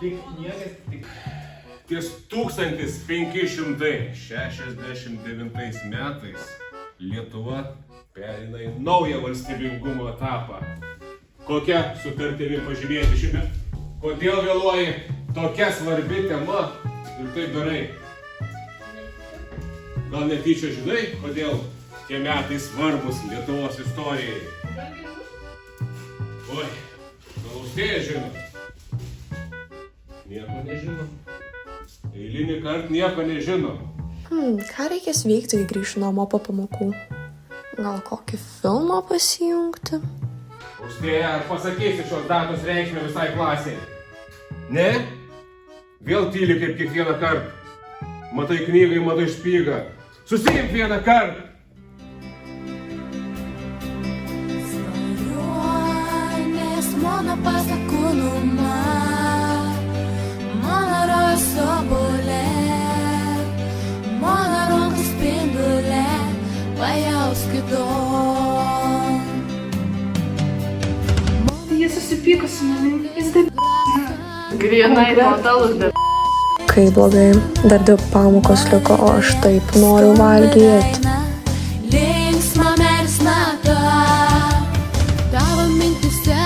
Tik niekas, tik... Ties 1569 metais Lietuva pereina į naują valstybingumo etapą. Kokia sutartimi pažymėti šiame? Kodėl vėluoji tokia svarbi tema ir taip darai? Gal netyčia žinai, kodėl tie metai svarbus Lietuvos istorijai? Oi, gal austėja žino? Nieko nežino. Eilinį kartą nieko nežino. Ką reikės veikti, kai grįšiu namo po pamokų? Gal kokį filmą pasijungti? Austėja, ar pasakysi šios datos reikšmę visai klasiai? Ne? Vėl tyli kaip kiekvieną kartą. Matai knygą, matai špygą. Susiimk vieną kartą! Svajonės mano pasakūnumą, mano rojas obulė, mano rankų spindulė, pajauskidom. Jis susipyko su manim, jis taip grinai totalus bet. Kai blogai, dar 2 pamokos liko, o aš taip noriu valgyti. Linksma mersnata, tavo mintise